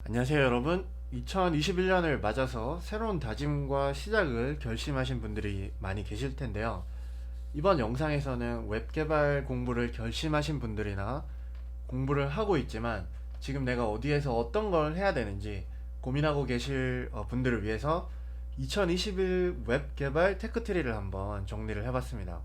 안녕하세요 여러분. 2021년을 맞아서 새로운 다짐과 시작을 결심하신 분들이 많이 계실 텐데요. 이번 영상에서는 웹 개발 공부를 결심하신 분들이나 공부를 하고 있지만 지금 내가 어디에서 어떤 걸 해야 되는지 고민하고 계실 분들을 위해서 2021 웹 개발 테크트리를 한번 정리를 해봤습니다.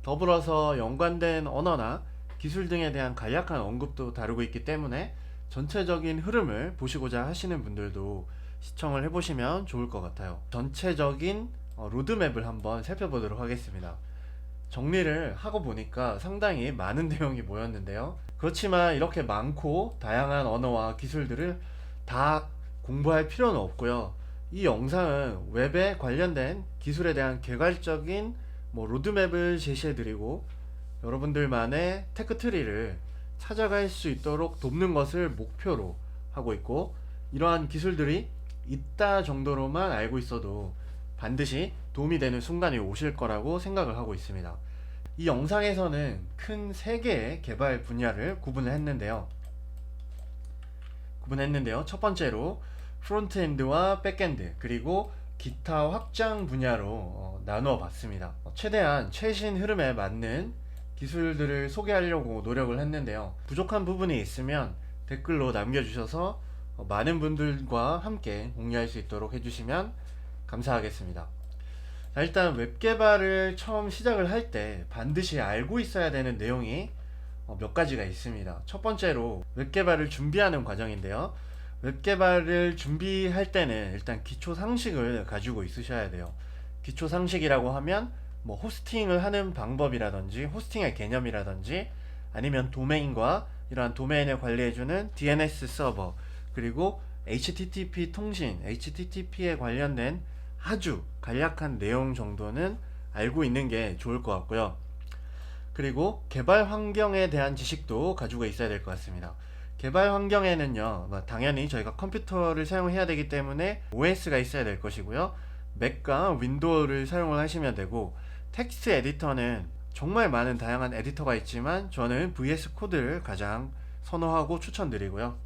더불어서 연관된 언어나 기술 등에 대한 간략한 언급도 다루고 있기 때문에 전체적인 흐름을 보시고자 하시는 분들도 시청을 해보시면 좋을 것 같아요. 전체적인 로드맵을 한번 살펴보도록 하겠습니다. 정리를 하고 보니까 상당히 많은 내용이 모였는데요. 그렇지만 이렇게 많고 다양한 언어와 기술들을 다 공부할 필요는 없고요. 이 영상은 웹에 관련된 기술에 대한 개괄적인 로드맵을 제시해드리고 여러분들만의 테크트리를 찾아갈 수 있도록 돕는 것을 목표로 하고 있고, 이러한 기술들이 있다 정도로만 알고 있어도 반드시 도움이 되는 순간이 오실 거라고 생각을 하고 있습니다. 이 영상에서는 큰 3개의 개발 분야를 구분했는데요. 첫 번째로 프론트엔드와 백엔드, 그리고 기타 확장 분야로 나누어 봤습니다. 최대한 최신 흐름에 맞는 기술들을 소개하려고 노력을 했는데요. 부족한 부분이 있으면 댓글로 남겨주셔서 많은 분들과 함께 공유할 수 있도록 해주시면 감사하겠습니다. 자, 일단 웹 개발을 처음 시작을 할 때 반드시 알고 있어야 되는 내용이 몇 가지가 있습니다. 첫 번째로 웹 개발을 준비하는 과정인데요. 웹 개발을 준비할 때는 일단 기초 상식을 가지고 있으셔야 돼요. 기초 상식이라고 하면 호스팅을 하는 방법이라든지 호스팅의 개념이라든지 아니면 도메인과 이러한 도메인을 관리해주는 DNS 서버, 그리고 HTTP 통신, HTTP에 관련된 아주 간략한 내용 정도는 알고 있는 게 좋을 것 같고요. 그리고 개발 환경에 대한 지식도 가지고 있어야 될 것 같습니다. 개발 환경에는요, 당연히 저희가 컴퓨터를 사용해야 되기 때문에 OS가 있어야 될 것이고요. 맥과 윈도우를 사용을 하시면 되고, 텍스트 에디터는 정말 많은 다양한 에디터가 있지만 저는 VS 코드를 가장 선호하고 추천드리고요.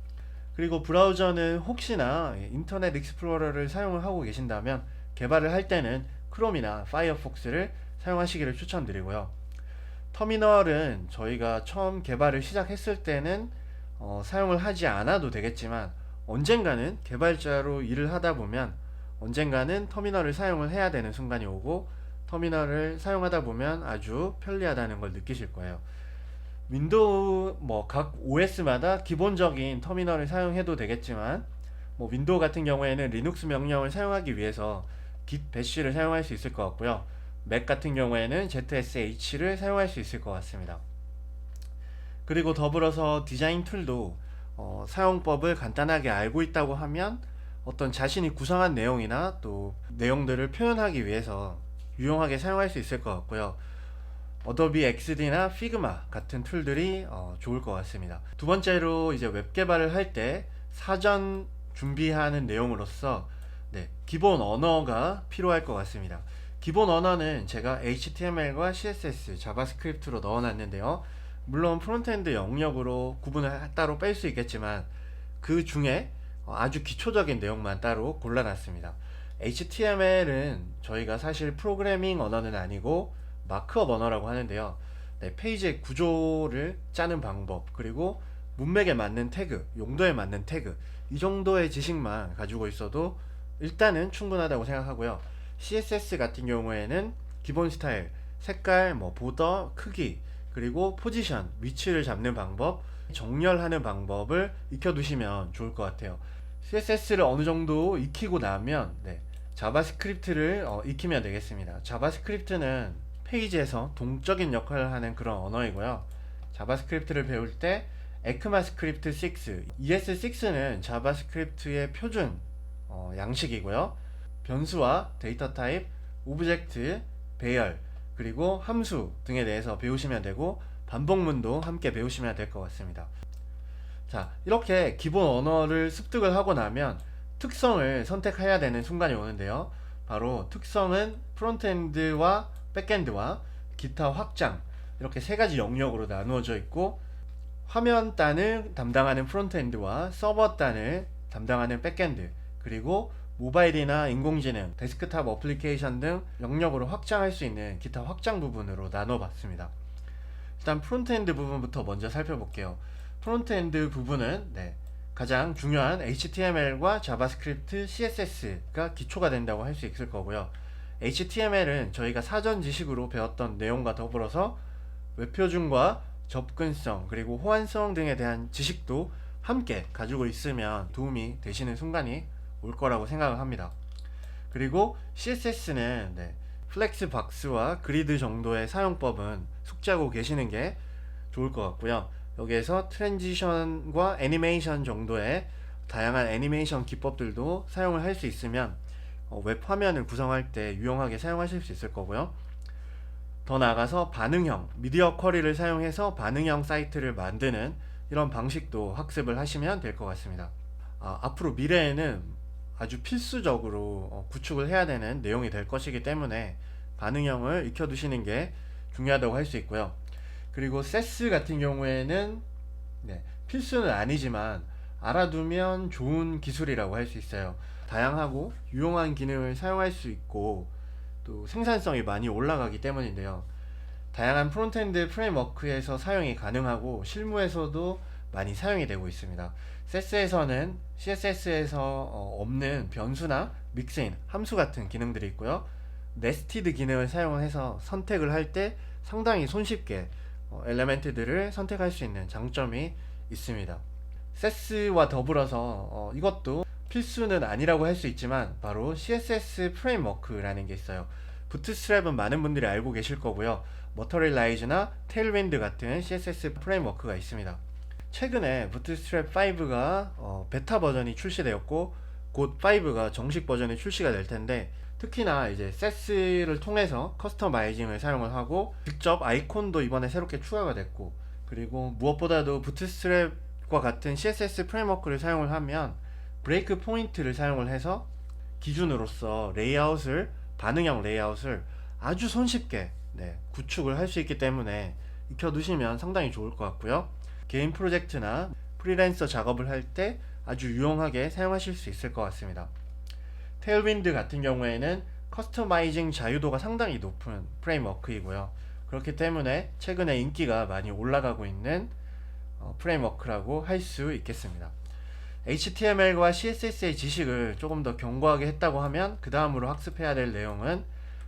그리고 브라우저는 혹시나 인터넷 익스플로러를 사용을 하고 계신다면 개발을 할 때는 크롬이나 파이어폭스를 사용하시기를 추천드리고요. 터미널은 저희가 처음 개발을 시작했을 때는 사용을 하지 않아도 되겠지만 언젠가는 개발자로 일을 하다 보면 언젠가는 터미널을 사용을 해야 되는 순간이 오고, 터미널을 사용하다 보면 아주 편리하다는 걸 느끼실 거예요. 윈도우 각 OS마다 기본적인 터미널을 사용해도 되겠지만 윈도우 같은 경우에는 리눅스 명령을 사용하기 위해서 git bash를 사용할 수 있을 것 같고요. 맥 같은 경우에는 ZSH를 사용할 수 있을 것 같습니다. 그리고 더불어서 디자인 툴도 사용법을 간단하게 알고 있다고 하면 어떤 자신이 구성한 내용이나 또 내용들을 표현하기 위해서 유용하게 사용할 수 있을 것 같고요. 어도비 XD나 피그마 같은 툴들이 좋을 것 같습니다. 두 번째로 이제 웹 개발을 할 때 사전 준비하는 내용으로서 기본 언어가 필요할 것 같습니다. 기본 언어는 제가 HTML과 CSS, 자바스크립트로 넣어놨는데요. 물론 프론트엔드 영역으로 구분을 따로 뺄 수 있겠지만 그 중에 아주 기초적인 내용만 따로 골라놨습니다. HTML은 저희가 사실 프로그래밍 언어는 아니고 마크업 언어라고 하는데요. 페이지의 구조를 짜는 방법, 그리고 문맥에 맞는 태그, 용도에 맞는 태그, 이 정도의 지식만 가지고 있어도 일단은 충분하다고 생각하고요. CSS 같은 경우에는 기본 스타일, 색깔, 보더, 크기, 그리고 포지션, 위치를 잡는 방법, 정렬하는 방법을 익혀두시면 좋을 것 같아요. CSS를 어느 정도 익히고 나면 자바스크립트를 익히면 되겠습니다. 자바스크립트는 페이지에서 동적인 역할을 하는 그런 언어이고요. 자바스크립트를 배울 때 에크마스크립트 6, ES6는 자바스크립트의 표준 양식이고요. 변수와 데이터 타입, 오브젝트, 배열, 그리고 함수 등에 대해서 배우시면 되고, 반복문도 함께 배우시면 될 것 같습니다. 자, 이렇게 기본 언어를 습득을 하고 나면 특성을 선택해야 되는 순간이 오는데요. 바로 특성은 프론트엔드와 백엔드와 기타 확장, 이렇게 3가지 영역으로 나누어져 있고, 화면 단을 담당하는 프론트엔드와 서버 단을 담당하는 백엔드, 그리고 모바일이나 인공지능, 데스크탑 어플리케이션 등 영역으로 확장할 수 있는 기타 확장 부분으로 나눠봤습니다. 일단 프론트엔드 부분부터 먼저 살펴볼게요. 프론트엔드 부분은 가장 중요한 HTML과 자바스크립트, CSS가 기초가 된다고 할 수 있을 거고요. HTML은 저희가 사전 지식으로 배웠던 내용과 더불어서 웹표준과 접근성 그리고 호환성 등에 대한 지식도 함께 가지고 있으면 도움이 되시는 순간이 올 거라고 생각을 합니다. 그리고 CSS는 플렉스박스와 그리드 정도의 사용법은 숙지하고 계시는 게 좋을 것 같고요. 여기에서 트랜지션과 애니메이션 정도의 다양한 애니메이션 기법들도 사용을 할 수 있으면 웹 화면을 구성할 때 유용하게 사용하실 수 있을 거고요. 더 나아가서 반응형, 미디어 쿼리를 사용해서 반응형 사이트를 만드는 이런 방식도 학습을 하시면 될 것 같습니다. 앞으로 미래에는 아주 필수적으로 구축을 해야 되는 내용이 될 것이기 때문에 반응형을 익혀두시는 게 중요하다고 할 수 있고요. 그리고 세스 같은 경우에는 필수는 아니지만 알아두면 좋은 기술이라고 할 수 있어요. 다양하고 유용한 기능을 사용할 수 있고 또 생산성이 많이 올라가기 때문인데요. 다양한 프론트엔드 프레임워크에서 사용이 가능하고 실무에서도 많이 사용이 되고 있습니다. 세스에서는 CSS에서 없는 변수나 믹스인, 함수 같은 기능들이 있고요. 네스티드 기능을 사용해서 선택을 할 때 상당히 손쉽게 엘레멘트들을 선택할 수 있는 장점이 있습니다. 세스와 더불어서 이것도 필수는 아니라고 할 수 있지만 바로 CSS 프레임워크라는 게 있어요. 부트스트랩은 많은 분들이 알고 계실 거고요. 머터리얼라이즈나 테일윈드 같은 CSS 프레임워크가 있습니다. 최근에 부트스트랩 5가 베타 버전이 출시되었고 곧 5가 정식 버전이 출시가 될 텐데, 특히나 이제 세스를 통해서 커스터마이징을 사용을 하고 직접 아이콘도 이번에 새롭게 추가가 됐고, 그리고 무엇보다도 부트스트랩과 같은 CSS 프레임워크를 사용을 하면 브레이크 포인트를 사용을 해서 기준으로서 레이아웃을, 반응형 레이아웃을 아주 손쉽게 구축을 할 수 있기 때문에 익혀두시면 상당히 좋을 것 같고요. 개인 프로젝트나 프리랜서 작업을 할 때 아주 유용하게 사용하실 수 있을 것 같습니다. 테일윈드 같은 경우에는 커스터마이징 자유도가 상당히 높은 프레임워크이고요. 그렇기 때문에 최근에 인기가 많이 올라가고 있는 프레임워크라고 할 수 있겠습니다. HTML과 CSS의 지식을 조금 더 견고하게 했다고 하면 그 다음으로 학습해야 될 내용은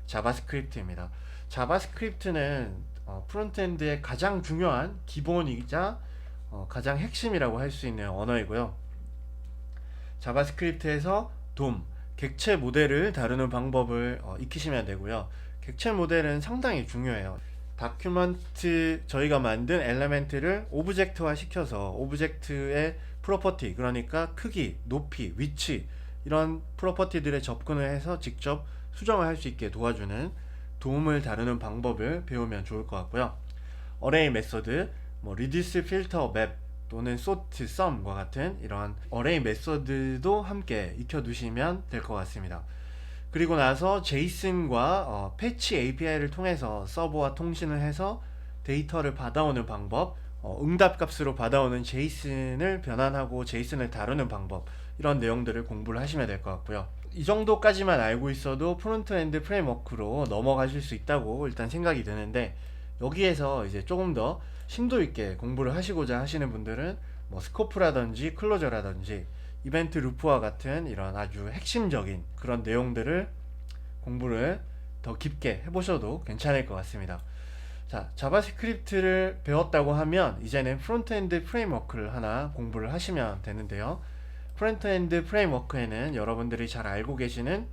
자바스크립트입니다. 자바스크립트는 프론트엔드의 가장 중요한 기본이자 가장 핵심이라고 할 수 있는 언어이고요. 자바스크립트에서 DOM, 객체 모델을 다루는 방법을 익히시면 되고요. 객체 모델은 상당히 중요해요. 다큐먼트, 저희가 만든 엘레멘트를 오브젝트화 시켜서 오브젝트의 프로퍼티, 그러니까 크기, 높이, 위치, 이런 프로퍼티들에 접근을 해서 직접 수정을 할 수 있게 도와주는 도움을 다루는 방법을 배우면 좋을 것 같고요. 어레이 메소드, reduce, filter, map 또는 sort, sum과 같은 이런 어레이 메소드도 함께 익혀두시면 될 것 같습니다. 그리고 나서 제이슨과 패치 API를 통해서 서버와 통신을 해서 데이터를 받아오는 방법, 응답 값으로 받아오는 제이슨을 변환하고 제이슨을 다루는 방법, 이런 내용들을 공부를 하시면 될 것 같고요. 이 정도까지만 알고 있어도 프론트엔드 프레임워크로 넘어가실 수 있다고 일단 생각이 드는데, 여기에서 이제 조금 더 심도 있게 공부를 하시고자 하시는 분들은 스코프라든지 클로저라든지 이벤트 루프와 같은 이런 아주 핵심적인 그런 내용들을 공부를 더 깊게 해보셔도 괜찮을 것 같습니다. 자, 자바스크립트를 배웠다고 하면 이제는 프론트엔드 프레임워크를 하나 공부를 하시면 되는데요. 프론트엔드 프레임워크에는 여러분들이 잘 알고 계시는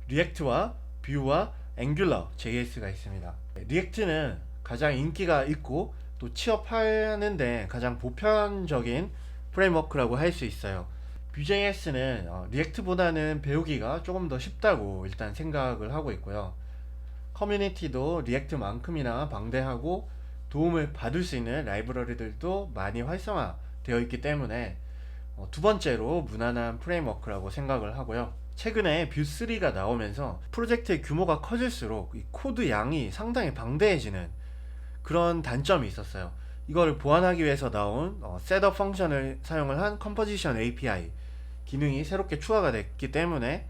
리액트와 뷰와 앵귤러 JS가 있습니다. 리액트는 가장 인기가 있고 또 취업하는데 가장 보편적인 프레임워크라고 할 수 있어요. Vue.js는 리액트보다는 배우기가 조금 더 쉽다고 일단 생각을 하고 있고요. 커뮤니티도 리액트만큼이나 방대하고 도움을 받을 수 있는 라이브러리들도 많이 활성화되어 있기 때문에 두 번째로 무난한 프레임워크라고 생각을 하고요. 최근에 뷰3가 나오면서 프로젝트의 규모가 커질수록 이 코드 양이 상당히 방대해지는 그런 단점이 있었어요. 이거를 보완하기 위해서 나온 셋업 펑션을 사용을 한 컴포지션 API 기능이 새롭게 추가가 됐기 때문에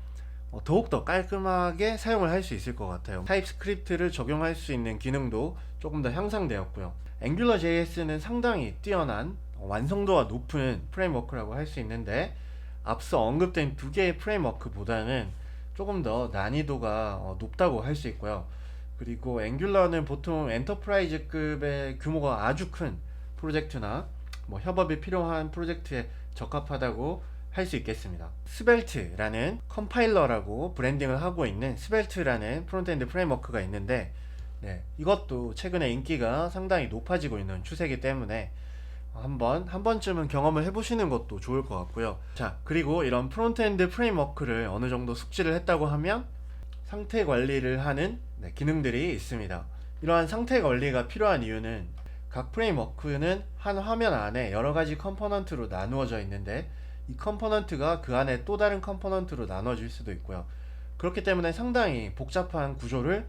더욱더 깔끔하게 사용을 할 수 있을 것 같아요. 타입스크립트를 적용할 수 있는 기능도 조금 더 향상되었고요. 앵귤러 JS는 상당히 뛰어난 완성도가 높은 프레임워크라고 할 수 있는데, 앞서 언급된 두 개의 프레임워크보다는 조금 더 난이도가 높다고 할 수 있고요. 그리고 앵귤러는 보통 엔터프라이즈급의 규모가 아주 큰 프로젝트나 협업이 필요한 프로젝트에 적합하다고 할 수 있겠습니다. 스벨트라는 컴파일러라고 브랜딩을 하고 있는 스벨트라는 프론트엔드 프레임워크가 있는데, 이것도 최근에 인기가 상당히 높아지고 있는 추세이기 때문에 한 번쯤은 경험을 해보시는 것도 좋을 것 같고요. 자, 그리고 이런 프론트엔드 프레임워크를 어느 정도 숙지를 했다고 하면 상태 관리를 하는 기능들이 있습니다. 이러한 상태 관리가 필요한 이유는 각 프레임워크는 한 화면 안에 여러 가지 컴포넌트로 나누어져 있는데, 이 컴포넌트가 그 안에 또 다른 컴포넌트로 나눠질 수도 있고요. 그렇기 때문에 상당히 복잡한 구조를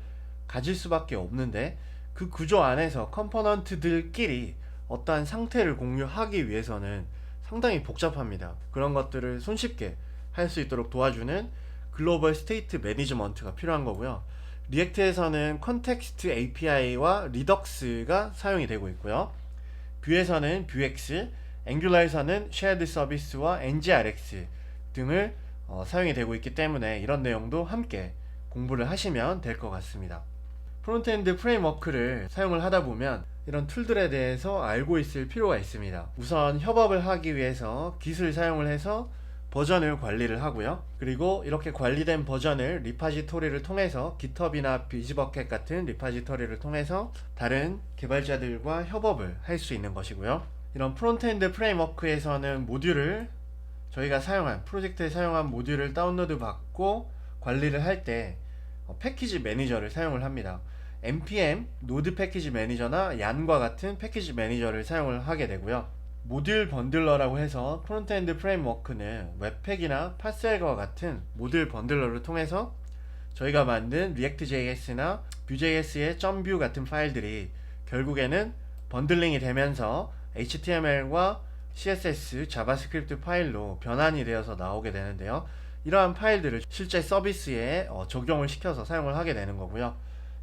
가질 수밖에 없는데, 그 구조 안에서 컴포넌트들끼리 어떠한 상태를 공유하기 위해서는 상당히 복잡합니다. 그런 것들을 손쉽게 할 수 있도록 도와주는 글로벌 스테이트 매니지먼트가 필요한 거고요. 리액트에서는 컨텍스트 API와 리덕스가 사용이 되고 있고요. 뷰에서는 뷰엑스, 앵귤러에서는 쉐어드 서비스와 NGRX 등을 사용이 되고 있기 때문에 이런 내용도 함께 공부를 하시면 될 것 같습니다. 프론트엔드 프레임워크를 사용을 하다 보면 이런 툴들에 대해서 알고 있을 필요가 있습니다. 우선 협업을 하기 위해서 깃을 사용을 해서 버전을 관리를 하고요. 그리고 이렇게 관리된 버전을 리파지토리를 통해서 깃허브나 비즈버켓 같은 리파지토리를 통해서 다른 개발자들과 협업을 할 수 있는 것이고요. 이런 프론트엔드 프레임워크에서는 모듈을 저희가 사용한 프로젝트에 사용한 모듈을 다운로드 받고 관리를 할 때 패키지 매니저를 사용을 합니다. npm 노드 패키지 매니저나 얀과 같은 패키지 매니저를 사용을 하게 되고요. 모듈 번들러라고 해서 프론트엔드 프레임워크는 웹팩이나 파셀과 같은 모듈 번들러를 통해서 저희가 만든 리액트.js나 뷰.js의 .view 같은 파일들이 결국에는 번들링이 되면서 HTML과 CSS, 자바스크립트 파일로 변환이 되어서 나오게 되는데요. 이러한 파일들을 실제 서비스에 적용을 시켜서 사용을 하게 되는 거고요.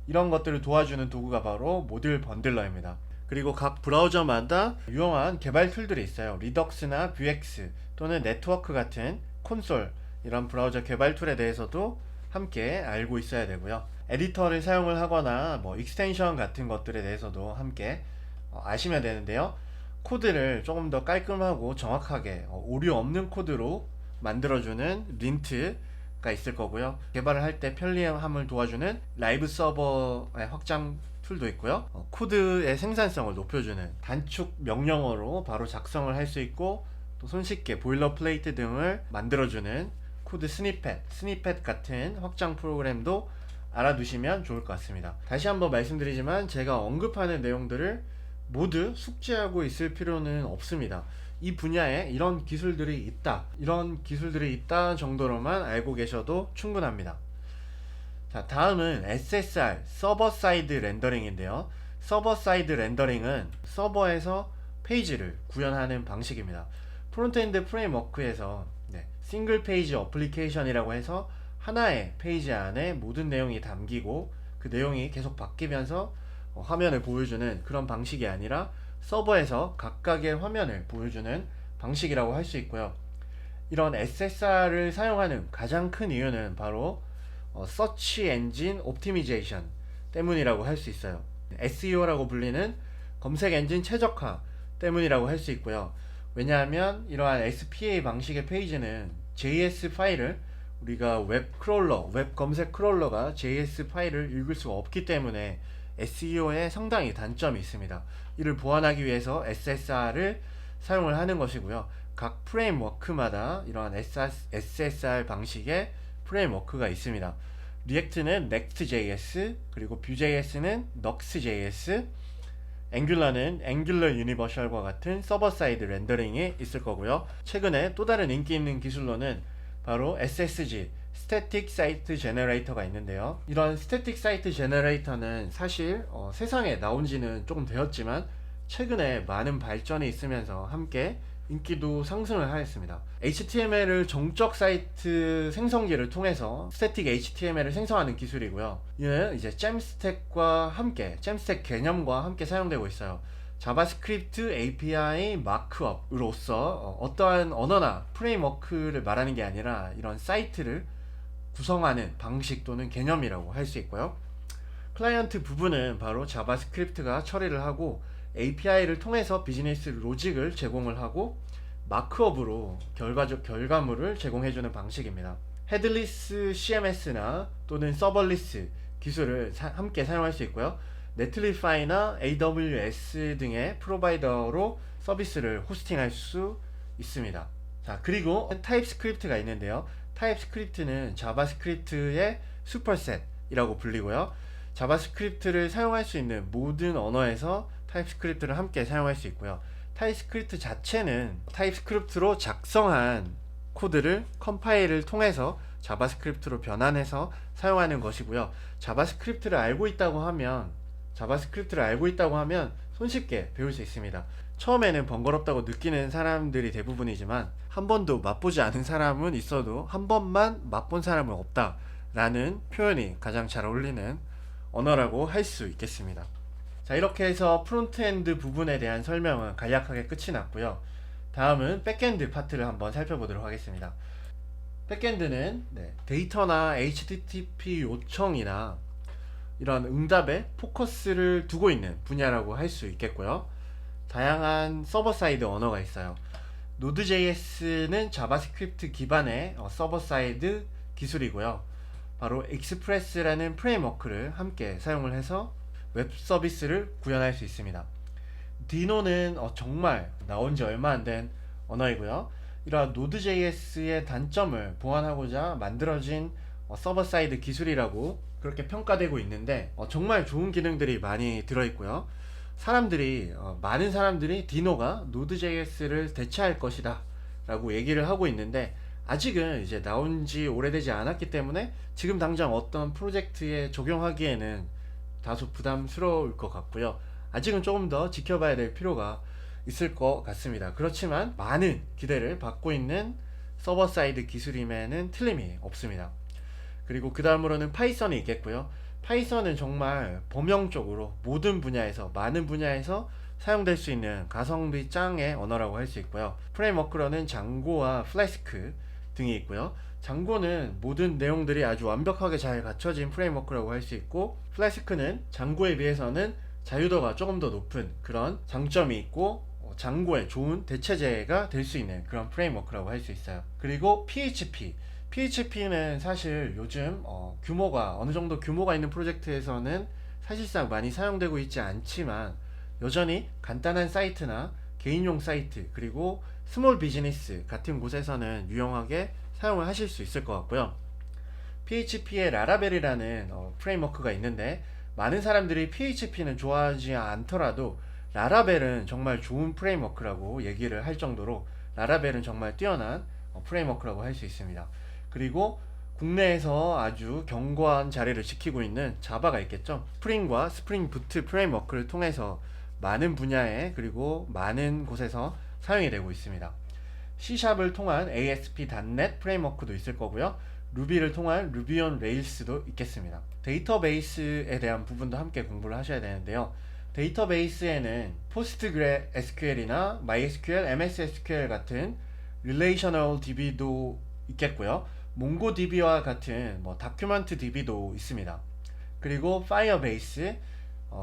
이런 것들을 도와주는 도구가 바로 모듈 번들러입니다. 그리고 각 브라우저마다 유용한 개발 툴들이 있어요. 리덕스나 뷰엑스 또는 네트워크 같은 콘솔, 이런 브라우저 개발 툴에 대해서도 함께 알고 있어야 되고요. 에디터를 사용을 하거나 익스텐션 같은 것들에 대해서도 함께 아시면 되는데요. 코드를 조금 더 깔끔하고 정확하게 오류 없는 코드로 만들어주는 린트가 있을 거고요. 개발을 할 때 편리함을 도와주는 라이브 서버의 확장 툴도 있고요. 코드의 생산성을 높여주는 단축 명령어로 바로 작성을 할 수 있고, 또 손쉽게 보일러플레이트 등을 만들어주는 코드 스니펫 같은 확장 프로그램도 알아두시면 좋을 것 같습니다. 다시 한번 말씀드리지만 제가 언급하는 내용들을 모두 숙지하고 있을 필요는 없습니다. 이 분야에 이런 기술들이 있다 정도로만 알고 계셔도 충분합니다. 자, 다음은 SSR, 서버 사이드 렌더링인데요. 서버 사이드 렌더링은 서버에서 페이지를 구현하는 방식입니다. 프론트엔드 프레임워크에서 싱글 페이지 어플리케이션이라고 해서 하나의 페이지 안에 모든 내용이 담기고 그 내용이 계속 바뀌면서 화면을 보여주는 그런 방식이 아니라 서버에서 각각의 화면을 보여주는 방식이라고 할 수 있고요. 이런 SSR을 사용하는 가장 큰 이유는 바로 서치 엔진 옵티미제이션 때문이라고 할 수 있어요. SEO라고 불리는 검색 엔진 최적화 때문이라고 할 수 있고요. 왜냐하면 이러한 SPA 방식의 페이지는 JS 파일을 우리가 웹 검색 크롤러가 JS 파일을 읽을 수가 없기 때문에 SEO에 상당히 단점이 있습니다. 이를 보완하기 위해서 SSR을 사용을 하는 것이고요. 각 프레임워크마다 이러한 SSR 방식의 프레임워크가 있습니다. 리액트는 Next.js, 그리고 Vue.js는 Nux.js, 앵귤러는 앵귤러 유니버셜과 같은 서버 사이드 렌더링이 있을 거고요. 최근에 또 다른 인기 있는 기술로는 바로 SSG, 스태틱 사이트 제너레이터가 있는데요. 이런 스태틱 사이트 제너레이터는 사실 세상에 나온 지는 조금 되었지만 최근에 많은 발전이 있으면서 함께 인기도 상승을 하였습니다. HTML을 정적 사이트 생성기를 통해서 스태틱 HTML을 생성하는 기술이고요. 이는 이제 잼스택과 함께, 잼스택 개념과 함께 사용되고 있어요. 자바스크립트 API 마크업으로서 어떠한 언어나 프레임워크를 말하는 게 아니라 이런 사이트를 구성하는 방식 또는 개념이라고 할 수 있고요. 클라이언트 부분은 바로 자바스크립트가 처리를 하고 API를 통해서 비즈니스 로직을 제공을 하고 마크업으로 결과적 결과물을 제공해주는 방식입니다. 헤드리스 CMS나 또는 서버리스 기술을 함께 사용할 수 있고요. 네틀리파이나 AWS 등의 프로바이더로 서비스를 호스팅할 수 있습니다. 자, 그리고 타입스크립트가 있는데요. 타입스크립트는 자바스크립트의 슈퍼셋이라고 불리고요. 자바스크립트를 사용할 수 있는 모든 언어에서 타입스크립트를 함께 사용할 수 있고요. 타입스크립트 자체는 타입스크립트로 작성한 코드를 컴파일을 통해서 자바스크립트로 변환해서 사용하는 것이고요. 자바스크립트를 알고 있다고 하면 손쉽게 배울 수 있습니다. 처음에는 번거롭다고 느끼는 사람들이 대부분이지만 한 번도 맛보지 않은 사람은 있어도 한 번만 맛본 사람은 없다 라는 표현이 가장 잘 어울리는 언어라고 할 수 있겠습니다. 자, 이렇게 해서 프론트엔드 부분에 대한 설명은 간략하게 끝이 났고요. 다음은 백엔드 파트를 한번 살펴보도록 하겠습니다. 백엔드는 데이터나 HTTP 요청이나 이런 응답에 포커스를 두고 있는 분야라고 할 수 있겠고요. 다양한 서버 사이드 언어가 있어요. 노드.js는 자바스크립트 기반의 서버 사이드 기술이고요. 바로 익스프레스라는 프레임워크를 함께 사용을 해서 웹 서비스를 구현할 수 있습니다. 디노는 정말 나온 지 얼마 안 된 언어이고요. 이러한 노드.js의 단점을 보완하고자 만들어진 서버 사이드 기술이라고 그렇게 평가되고 있는데 정말 좋은 기능들이 많이 들어있고요. 많은 사람들이 디노가 노드.js를 대체할 것이다 라고 얘기를 하고 있는데, 아직은 이제 나온 지 오래되지 않았기 때문에 지금 당장 어떤 프로젝트에 적용하기에는 다소 부담스러울 것 같고요. 아직은 조금 더 지켜봐야 될 필요가 있을 것 같습니다. 그렇지만 많은 기대를 받고 있는 서버 사이드 기술임에는 틀림이 없습니다. 그리고 그 다음으로는 파이썬이 있겠고요. 파이썬은 정말 범용적으로 모든 분야에서, 많은 분야에서 사용될 수 있는 가성비 짱의 언어라고 할 수 있고요. 프레임워크로는 장고와 플래스크 등이 있고요. 장고는 모든 내용들이 아주 완벽하게 잘 갖춰진 프레임워크라고 할 수 있고, 플래스크는 장고에 비해서는 자유도가 조금 더 높은 그런 장점이 있고 장고에 좋은 대체제가 될 수 있는 그런 프레임워크라고 할 수 있어요. 그리고 PHP는 사실 요즘 어느 정도 규모가 있는 프로젝트에서는 사실상 많이 사용되고 있지 않지만 여전히 간단한 사이트나 개인용 사이트 그리고 스몰 비즈니스 같은 곳에서는 유용하게 사용을 하실 수 있을 것 같고요. PHP의 라라벨이라는 프레임워크가 있는데, 많은 사람들이 PHP는 좋아하지 않더라도 라라벨은 정말 좋은 프레임워크라고 얘기를 할 정도로 라라벨은 정말 뛰어난 프레임워크라고 할 수 있습니다. 그리고 국내에서 아주 견고한 자리를 지키고 있는 자바가 있겠죠. 스프링과 스프링 부트 프레임워크를 통해서 많은 분야에 그리고 많은 곳에서 사용이 되고 있습니다. C샵을 통한 ASP.NET 프레임워크도 있을 거고요. 루비를 통한 Ruby on Rails도 있겠습니다. 데이터베이스에 대한 부분도 함께 공부를 하셔야 되는데요. 데이터베이스에는 PostgreSQL이나 MySQL, MSSQL 같은 Relational DB도 있겠고요. 몽고DB와 같은 다큐멘트 DB도 있습니다. 그리고 파이어베이스,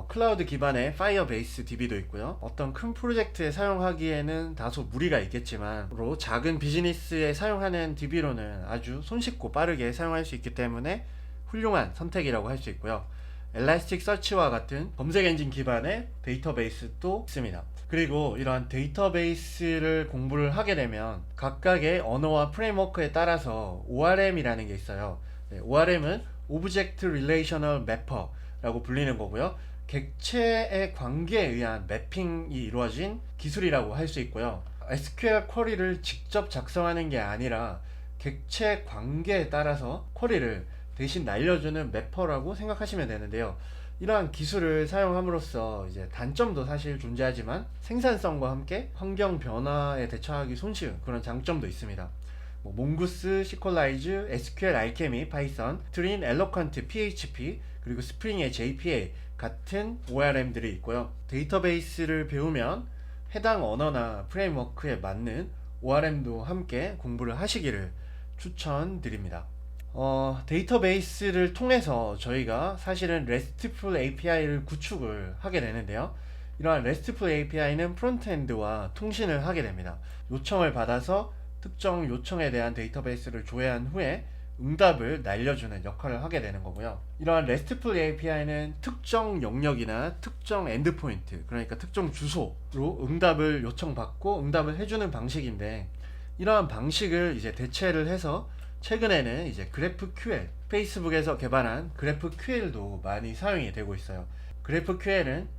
클라우드 기반의 파이어베이스 DB도 있고요. 어떤 큰 프로젝트에 사용하기에는 다소 무리가 있겠지만 작은 비즈니스에 사용하는 DB로는 아주 손쉽고 빠르게 사용할 수 있기 때문에 훌륭한 선택이라고 할 수 있고요. 엘라스틱 서치와 같은 검색 엔진 기반의 데이터베이스도 있습니다. 그리고 이러한 데이터베이스를 공부를 하게 되면 각각의 언어와 프레임워크에 따라서 ORM이라는 게 있어요. ORM은 Object Relational Mapper라고 불리는 거고요. 객체의 관계에 의한 매핑이 이루어진 기술이라고 할 수 있고요. SQL 쿼리를 직접 작성하는 게 아니라 객체 관계에 따라서 쿼리를 대신 날려주는 매퍼라고 생각하시면 되는데요. 이러한 기술을 사용함으로써 이제 단점도 사실 존재하지만 생산성과 함께 환경 변화에 대처하기 손쉬운 그런 장점도 있습니다. 몽구스, 시퀄라이즈, SQL 알케미, 파이썬, 트린, 엘로컨트, PHP, 그리고 스프링의 JPA 같은 ORM들이 있고요. 데이터베이스를 배우면 해당 언어나 프레임워크에 맞는 ORM도 함께 공부를 하시기를 추천드립니다. 데이터베이스를 통해서 저희가 사실은 RESTful API를 구축을 하게 되는데요. 이러한 RESTful API는 프론트엔드와 통신을 하게 됩니다. 요청을 받아서 특정 요청에 대한 데이터베이스를 조회한 후에 응답을 날려주는 역할을 하게 되는 거고요. 이러한 RESTful API는 특정 영역이나 특정 엔드포인트, 그러니까 특정 주소로 응답을 요청받고 응답을 해주는 방식인데, 이러한 방식을 이제 대체를 해서 최근에는 이제 GraphQL, 페이스북에서 개발한 GraphQL도 많이 사용이 되고 있어요. GraphQL은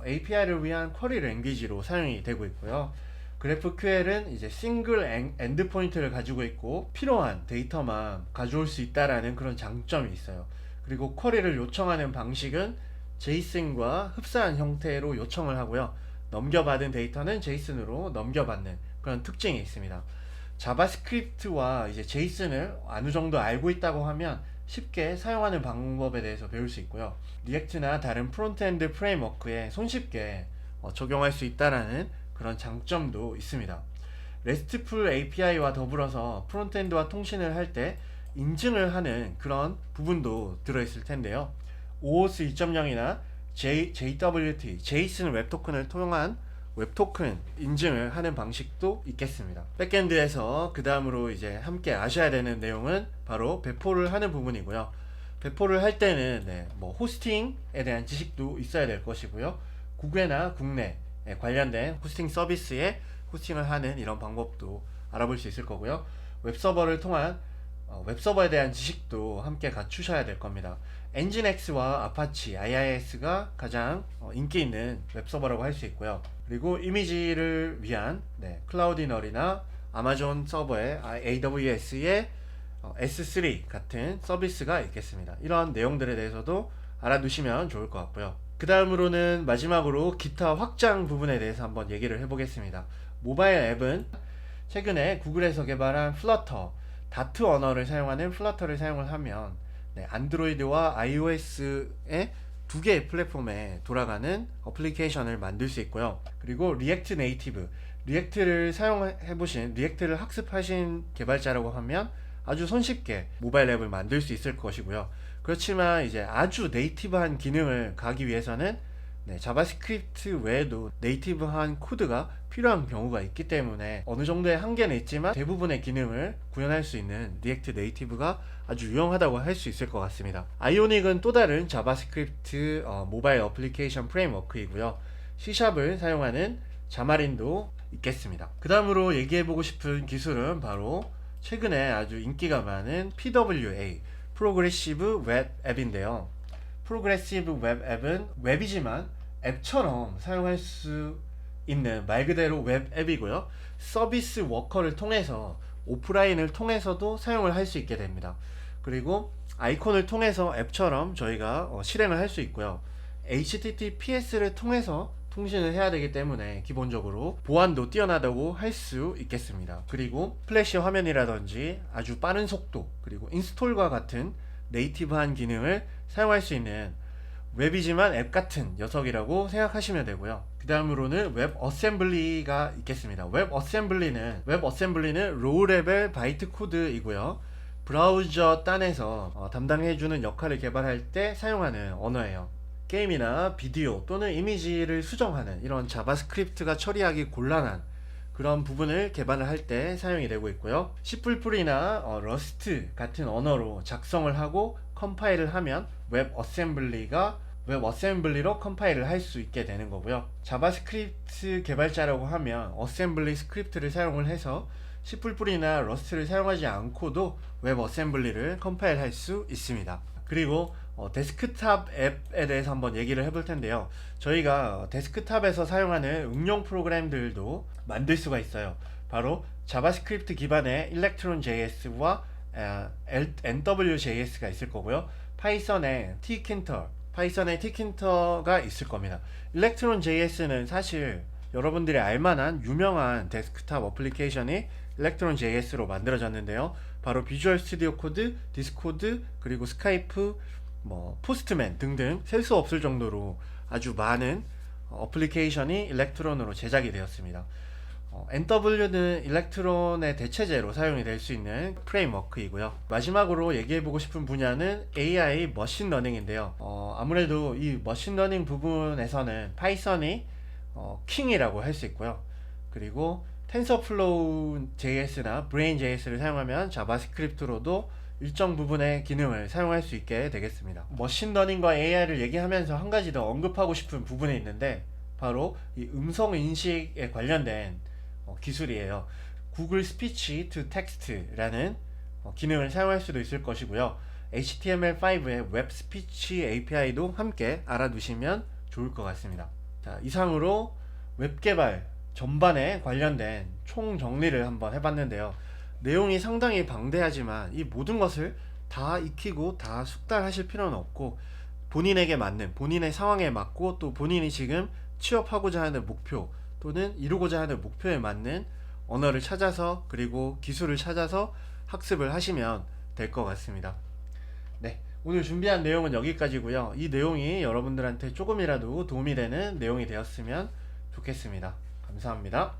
API를 위한 쿼리 랭귀지로 사용이 되고 있고요. GraphQL은 이제 싱글 엔드포인트를 가지고 있고 필요한 데이터만 가져올 수 있다라는 그런 장점이 있어요. 그리고 쿼리를 요청하는 방식은 JSON과 흡사한 형태로 요청을 하고요. 넘겨받은 데이터는 JSON으로 넘겨받는 그런 특징이 있습니다. 자바스크립트와 이제 JSON을 어느 정도 알고 있다고 하면 쉽게 사용하는 방법에 대해서 배울 수 있고요. 리액트나 다른 프론트엔드 프레임워크에 손쉽게 적용할 수 있다라는 그런 장점도 있습니다. RESTful API와 더불어서 프론트엔드와 통신을 할 때 인증을 하는 그런 부분도 들어있을 텐데요. OAuth 2.0이나 JWT, JSON 웹토큰을 통한 웹토큰 인증을 하는 방식도 있겠습니다. 백엔드에서 그 다음으로 이제 함께 아셔야 되는 내용은 바로 배포를 하는 부분이고요. 배포를 할 때는 호스팅에 대한 지식도 있어야 될 것이고요. 국외나 국내 관련된 호스팅 서비스에 호스팅을 하는 이런 방법도 알아볼 수 있을 거고요. 웹서버를 통한 웹서버에 대한 지식도 함께 갖추셔야 될 겁니다. 엔진X와 아파치, IIS가 가장 인기 있는 웹서버라고 할 수 있고요. 그리고 이미지를 위한 클라우디널이나 아마존 서버의 AWS의 S3 같은 서비스가 있겠습니다. 이런 내용들에 대해서도 알아두시면 좋을 것 같고요. 그 다음으로는 마지막으로 기타 확장 부분에 대해서 한번 얘기를 해보겠습니다. 모바일 앱은 최근에 구글에서 개발한 플러터, 다트 언어를 사용하는 플러터를 사용을 하면 안드로이드와 iOS의 두 개의 플랫폼에 돌아가는 어플리케이션을 만들 수 있고요. 그리고 리액트 네이티브, 리액트를 사용해보신, 리액트를 학습하신 개발자라고 하면 아주 손쉽게 모바일 앱을 만들 수 있을 것이고요. 그렇지만 이제 아주 네이티브한 기능을 가기 위해서는 자바스크립트 외에도 네이티브한 코드가 필요한 경우가 있기 때문에 어느 정도의 한계는 있지만 대부분의 기능을 구현할 수 있는 리액트 네이티브가 아주 유용하다고 할 수 있을 것 같습니다. 아이오닉은 또 다른 자바스크립트 모바일 어플리케이션 프레임워크이고요. C샵을 사용하는 자마린도 있겠습니다. 그 다음으로 얘기해보고 싶은 기술은 바로 최근에 아주 인기가 많은 PWA, 프로그레시브 웹 앱인데요. 프로그레시브 웹 앱은 웹이지만 앱처럼 사용할 수 있는 말 그대로 웹 앱이고요. 서비스 워커를 통해서 오프라인을 통해서도 사용을 할 수 있게 됩니다. 그리고 아이콘을 통해서 앱처럼 저희가 실행을 할 수 있고요. HTTPS를 통해서 통신을 해야 되기 때문에 기본적으로 보안도 뛰어나다고 할 수 있겠습니다. 그리고 플래시 화면이라든지 아주 빠른 속도, 그리고 인스톨과 같은 네이티브한 기능을 사용할 수 있는 웹이지만 앱 같은 녀석이라고 생각하시면 되고요. 그 다음으로는 웹 어셈블리가 있겠습니다. 웹 어셈블리는 로우 레벨 바이트 코드이고요. 브라우저 단에서 담당해주는 역할을 개발할 때 사용하는 언어예요. 게임이나 비디오 또는 이미지를 수정하는 이런 자바스크립트가 처리하기 곤란한 그런 부분을 개발을 할 때 사용이 되고 있고요. C++이나 러스트 같은 언어로 작성을 하고 컴파일을 하면 웹 어셈블리로 컴파일을 할 수 있게 되는 거고요. 자바스크립트 개발자라고 하면 어셈블리 스크립트를 사용을 해서 C++이나 러스트를 사용하지 않고도 웹 어셈블리를 컴파일 할 수 있습니다. 그리고 데스크탑 앱에 대해서 한번 얘기를 해볼 텐데요. 저희가 데스크탑에서 사용하는 응용 프로그램들도 만들 수가 있어요. 바로 자바스크립트 기반의 Electron.js와 NW.js가 있을 거고요. 파이썬의 tkinter, 파이썬에 티킨터가 있을 겁니다. 일렉트론 JS는 사실 여러분들이 알만한 유명한 데스크탑 어플리케이션이 일렉트론 JS로 만들어졌는데요. 바로 비주얼 스튜디오 코드, 디스코드, 그리고 스카이프, 포스트맨 등등 셀 수 없을 정도로 아주 많은 어플리케이션이 일렉트론으로 제작이 되었습니다. NW는 일렉트론의 대체제로 사용이 될 수 있는 프레임워크이고요. 마지막으로 얘기해보고 싶은 분야는 AI 머신러닝인데요. 아무래도 이 머신러닝 부분에서는 파이썬이 킹이라고 할 수 있고요. 그리고 텐서플로우 JS나 브레인 JS를 사용하면 자바스크립트로도 일정 부분의 기능을 사용할 수 있게 되겠습니다. 머신러닝과 AI를 얘기하면서 한 가지 더 언급하고 싶은 부분이 있는데, 바로 이 음성 인식에 관련된 기술이에요. 구글 스피치 투 텍스트라는 기능을 사용할 수도 있을 것이고요. HTML5의 웹 스피치 API도 함께 알아두시면 좋을 것 같습니다. 자, 이상으로 웹 개발 전반에 관련된 총 정리를 한번 해봤는데요. 내용이 상당히 방대하지만 이 모든 것을 다 익히고 다 숙달하실 필요는 없고, 본인에게 맞는, 본인의 상황에 맞고, 또 본인이 지금 취업하고자 하는 목표 또는 이루고자 하는 목표에 맞는 언어를 찾아서, 그리고 기술을 찾아서 학습을 하시면 될 것 같습니다. 네, 오늘 준비한 내용은 여기까지고요. 이 내용이 여러분들한테 조금이라도 도움이 되는 내용이 되었으면 좋겠습니다. 감사합니다.